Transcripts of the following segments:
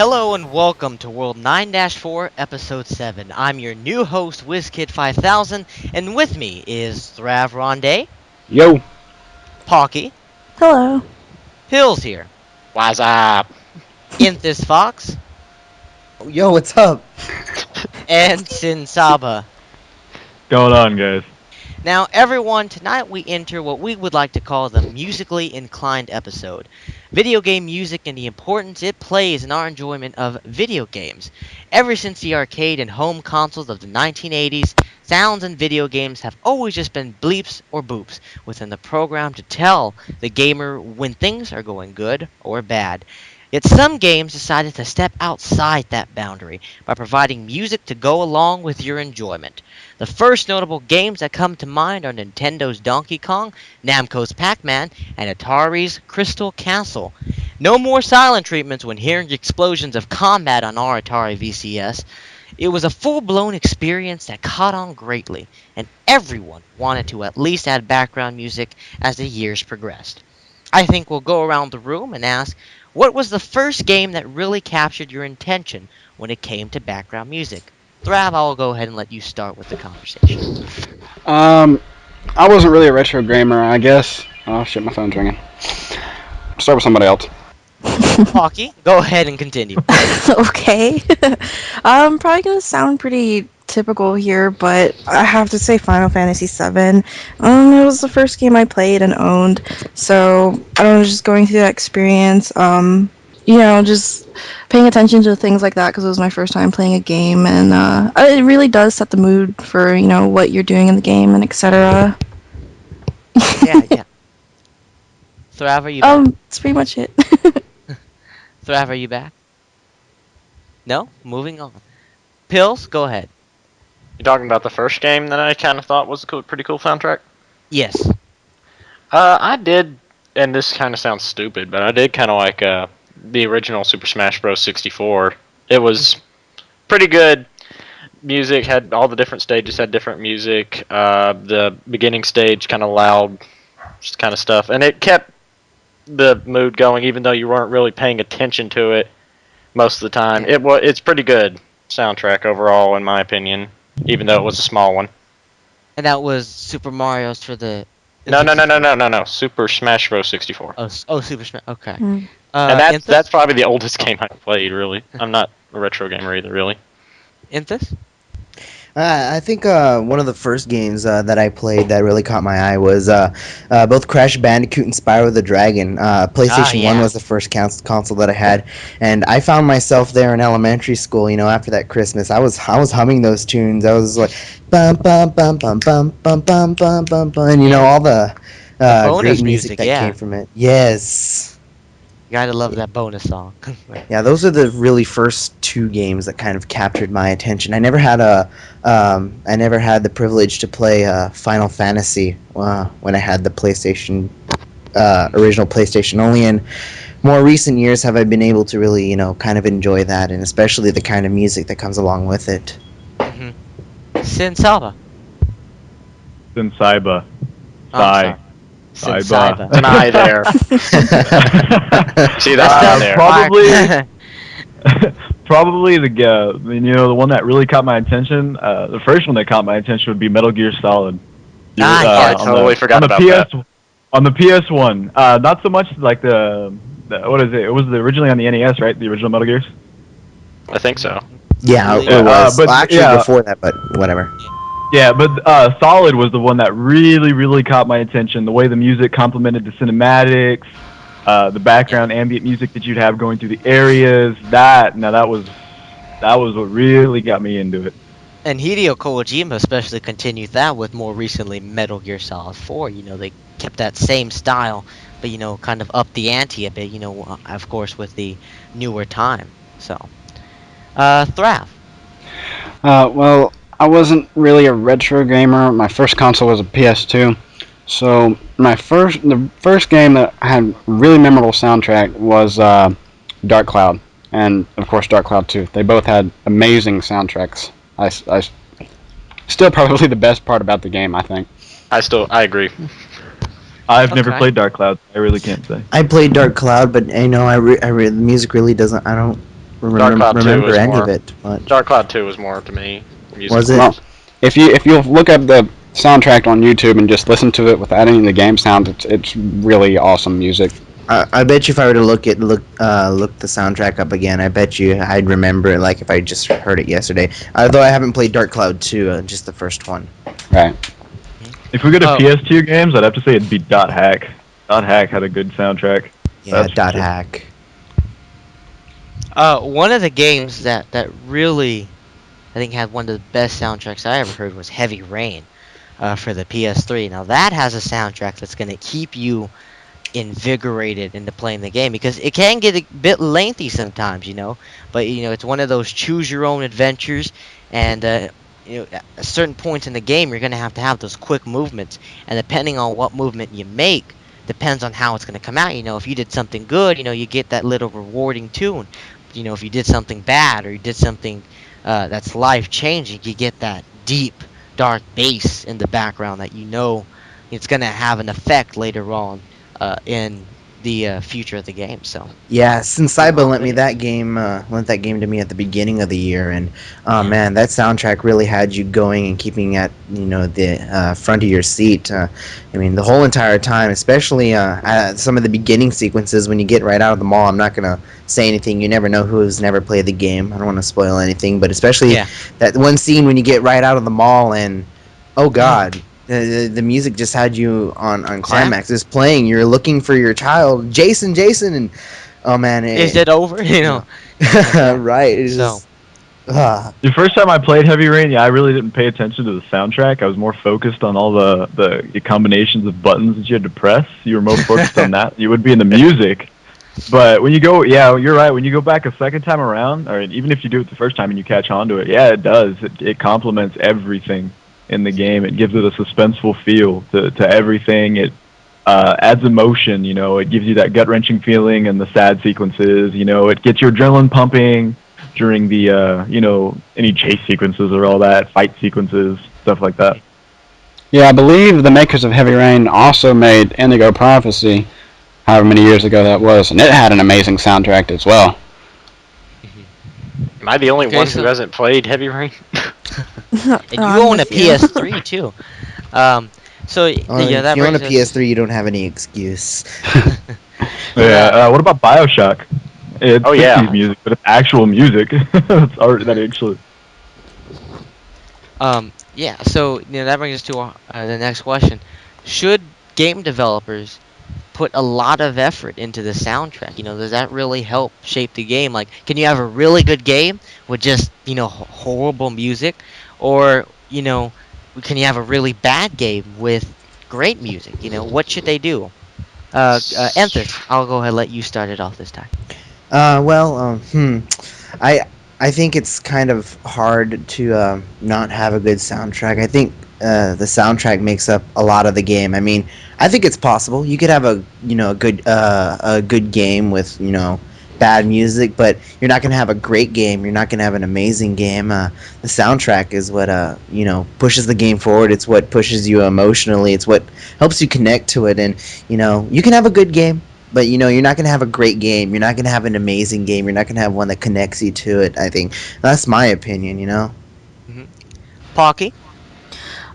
Hello and welcome to World 9-4, Episode 7. I'm your new host, WizKid5000, and with me is ThravRande, Yo. Pawkie, Hello. Pillz here, What's up? Enthis Fox, Yo, what's up? and Sinsaiba. Going on, guys? Now, everyone, tonight we enter what we would like to call the musically inclined episode. Video game music and the importance it plays in our enjoyment of video games. Ever since the arcade and home consoles of the 1980s, sounds in video games have always just been bleeps or boops within the program to tell the gamer when things are going good or bad. Yet some games decided to step outside that boundary by providing music to go along with your enjoyment. The first notable games that come to mind are Nintendo's Donkey Kong, Namco's Pac-Man, and Atari's Crystal Castle. No more silent treatments when hearing explosions of combat on our Atari VCS. It was a full-blown experience that caught on greatly, and everyone wanted to at least add background music as the years progressed. I think we'll go around the room and ask, what was the first game that really captured your attention when it came to background music? Thrav, I'll go ahead and let you start with the conversation. I wasn't really a retro gamer, I guess. Oh shit, my phone's ringing. Start with somebody else. Pawkie, go ahead and continue. Okay. I'm probably gonna sound pretty typical here, but I have to say Final Fantasy VII. It was the first game I played and owned, so I was just going through that experience. Just paying attention to things like that because it was my first time playing a game, and it really does set the mood for what you're doing in the game and etc. Yeah. Thrav, are you back? That's pretty much it. Thrav, are you back? No? Moving on. Pillz, go ahead. You talking about the first game that I kind of thought was a pretty cool soundtrack? Yes. I did, and this kind of sounds stupid, but I did kind of like the original Super Smash Bros. 64. It was pretty good. Music had all the different stages had different music. The beginning stage kind of loud, just kind of stuff, and it kept the mood going, even though you weren't really paying attention to it most of the time. It's pretty good soundtrack overall, in my opinion, even though it was a small one. And that was Super Mario's for the... No. Super Smash Bros. 64. Super Smash. Okay. Mm. And that's probably the oldest game I played, really. I'm not a retro gamer either, really. Enthis? I think one of the first games that I played that really caught my eye was both Crash Bandicoot and Spyro the Dragon. PlayStation 1 was the first console that I had, and I found myself there in elementary school. After that Christmas, I was humming those tunes. I was like, bum bum bum bum bum bum bum bum bum bum, and all the great music that came from it. Yes. You gotta love that bonus song. Yeah, those are the really first two games that kind of captured my attention. I never had the privilege to play Final Fantasy when I had the PlayStation, original PlayStation. Only in more recent years have I been able to really, kind of enjoy that, and especially the kind of music that comes along with it. Mm-hmm. Sinsaiba. Sinsaiba. Sinsaiba. Sinsaiba. An eye there. See, that's down there. Probably the one that really caught my attention. The first one that caught my attention would be Metal Gear Solid. I totally forgot about that. On the PS1, not so much like the what is it? It was originally on the NES, right? The original Metal Gears. I think so. Yeah, it was. But actually, before that, but whatever. Yeah, but Solid was the one that really, really caught my attention. The way the music complemented the cinematics, the background ambient music that you'd have going through the areas. That was what really got me into it. And Hideo Kojima especially continued that with more recently Metal Gear Solid 4. They kept that same style, but kind of up the ante a bit. Of course with the newer time. So, Thrav. Well, I wasn't really a retro gamer. My first console was a PS2. So the first game that had really memorable soundtrack was Dark Cloud, and of course Dark Cloud 2. They both had amazing soundtracks. I still probably the best part about the game, I think. I agree. I've never played Dark Cloud. I really can't say. I played Dark Cloud, but the music really doesn't. I don't Dark Cloud 2 remember was any of more. it much. Dark Cloud 2 was more to me Was musically. it? Well, if you look up the soundtrack on YouTube and just listen to it without any of the game sounds, it's really awesome music. I bet you if I were to look the soundtrack up again, I bet you I'd remember it like if I just heard it yesterday. Although I haven't played Dark Cloud 2, just the first one. Right. If we go to Oh. PS2 games, I'd have to say it'd be Dot Hack. Dot Hack had a good soundtrack. Yeah, That's Dot for sure. Hack. One of the games that really, I think, had one of the best soundtracks I ever heard was Heavy Rain, for the PS3. Now that has a soundtrack that's gonna keep you invigorated into playing the game, because it can get a bit lengthy sometimes, but it's one of those choose your own adventures, and at certain points in the game you're going to have those quick movements, and depending on what movement you make depends on how it's going to come out. If you did something good, you get that little rewarding tune. If you did something bad, or you did something that's life changing, you get that deep dark bass in the background that it's going to have an effect later on in the future of the game. So Yeah, Sinsaiba Wow, lent that game to me at the beginning of the year, and oh yeah. man, that soundtrack really had you going and keeping at the front of your seat. I mean, the whole entire time, especially some of the beginning sequences when you get right out of the mall. I'm not gonna say anything. You never know who's never played the game. I don't want to spoil anything, but especially Yeah. that one scene when you get right out of the mall and oh god. The music just had you on climax. It's playing. You're looking for your child, Jason, and oh man, Is it over? right? It's So just, The first time I played Heavy Rain, yeah, I really didn't pay attention to the soundtrack. I was more focused on all the combinations of buttons that you had to press. You were more focused on that. You would be in the music. But when you go, yeah, you're right. When you go back a second time around, or even if you do it the first time and you catch on to it, yeah, it does. It complements everything in the game. It gives it a suspenseful feel to everything. It adds emotion. It gives you that gut wrenching feeling and the sad sequences. It gets your adrenaline pumping during the any chase sequences or all that fight sequences, stuff like that. Yeah, I believe the makers of Heavy Rain also made Indigo Prophecy, however many years ago that was, and it had an amazing soundtrack as well. Am I the only Okay, one so- who hasn't played Heavy Rain? and you own a PS3 too. So yeah, that if you own a brings us. PS3, you don't have any excuse. Yeah. What about Bioshock? It's Oh, yeah. 60s music, but it's actual music. It's art that actually. Yeah. So that brings us to the next question: should game developers put a lot of effort into the soundtrack? Does that really help shape the game? Like, can you have a really good game with just horrible music, or can you have a really bad game with great music? What should they do? Enthis, I'll go ahead and let you start it off this time. I I think it's kind of hard to not have a good soundtrack. I think the soundtrack makes up a lot of the game. I mean, I think it's possible. You could have a good game with bad music, but you're not gonna have a great game. You're not gonna have an amazing game. The soundtrack is what pushes the game forward. It's what pushes you emotionally. It's what helps you connect to it. And you can have a good game, but you're not gonna have a great game. You're not gonna have an amazing game. You're not gonna have one that connects you to it. I think that's my opinion. Pawkie?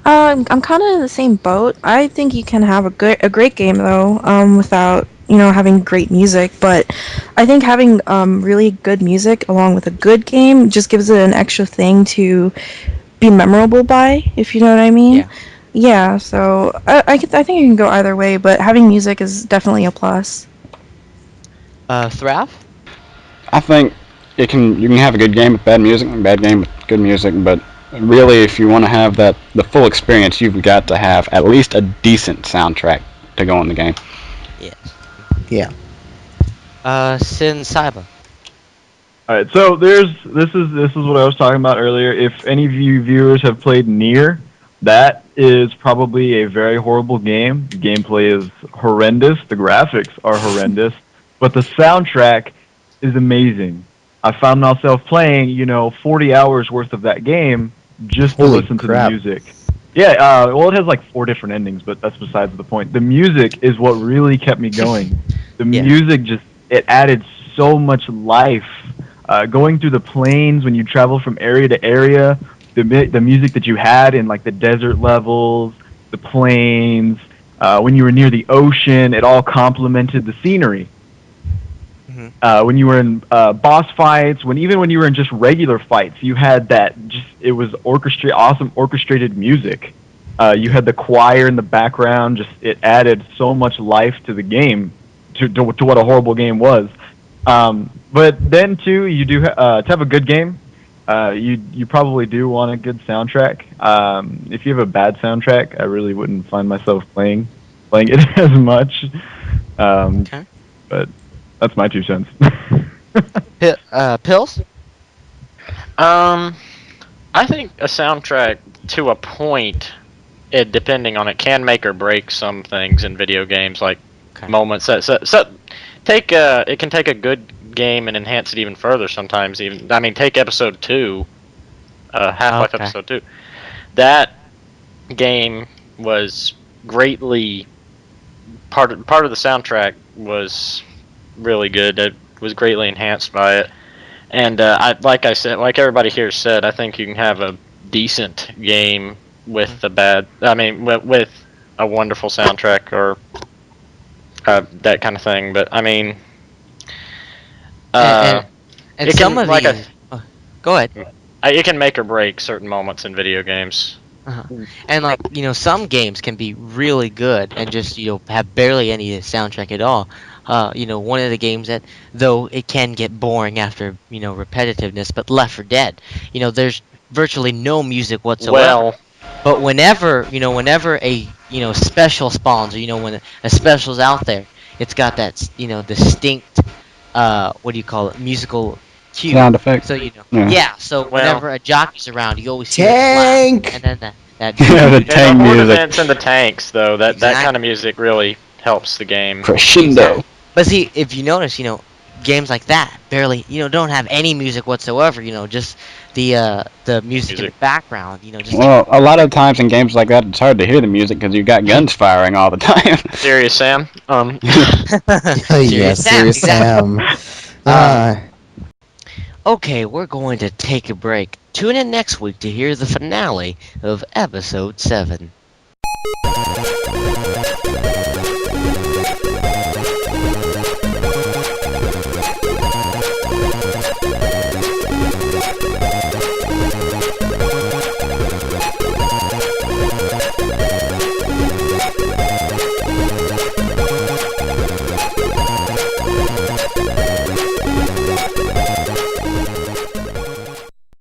I'm kind of in the same boat. I think you can have a great game though, without having great music. But I think having really good music along with a good game just gives it an extra thing to be memorable by, if you know what I mean. Yeah. Yeah. So I think it can go either way, but having music is definitely a plus. Thrav? I think you can have a good game with bad music and a bad game with good music, but really, if you want to have the full experience, you've got to have at least a decent soundtrack to go in the game. Yes. Yeah. Sinsaiba. All right, so this is what I was talking about earlier. If any of you viewers have played Nier, that is probably a very horrible game. The gameplay is horrendous. The graphics are horrendous, but the soundtrack is amazing. I found myself playing, 40 hours worth of that game just to Holy listen crap. to the music. Yeah, well, it has like 4 different endings, but that's besides the point. The music is what really kept me going. The Yeah. music it added so much life going through the plains when you travel from area to area, the music that you had in like the desert levels, the plains, when you were near the ocean, it all complemented the scenery. Mhm. When you were in boss fights, even when you were in just regular fights, you had that. It was awesome orchestrated music. You had the choir in the background. Just it added so much life to the game, to what a horrible game was. But then too, you do to have a good game. You probably do want a good soundtrack. If you have a bad soundtrack, I really wouldn't find myself playing it as much. Um, Okay. but that's my 2 cents. Pills? Um, I think a soundtrack to a point, depending on it, can make or break some things in video games, like Okay. moments take it can take a good game and enhance it even further. Sometimes even I mean, take Episode 2, Half-Life Okay. Episode 2. That game was greatly part of the soundtrack was really good. It was greatly enhanced by it. And like I said, like everybody here said, I think you can have a decent game with a bad. I mean, with a wonderful soundtrack or that kind of thing. But I mean, And uh, and, and it some can of like these. Go ahead. it can make or break certain moments in video games. Uh-huh. And like some games can be really good and just have barely any soundtrack at all. One of the games that though it can get boring after repetitiveness, but Left 4 Dead, there's virtually no music whatsoever. Well, But whenever a special spawns, or when a special's out there, it's got that distinct what do you call it, musical cue. Sound effect. So Yeah. yeah. So well, whenever a jockey's around, you always hear it slap, and Tank. then that Yeah, the in the tank horde music. events and the tanks, though, that kind exact of music really helps the game. Crescendo. exact. But see, if you notice, games like that barely don't have any music whatsoever. Just the music in the Music. background. Just Well, a lot of times in games like that, it's hard to hear the music because you've got guns firing all the time. Serious Sam. Serious Yes, Sam, serious exactly. Sam. Um, Uh, okay, we're going to take a break. Tune in next week to hear the finale of episode 7.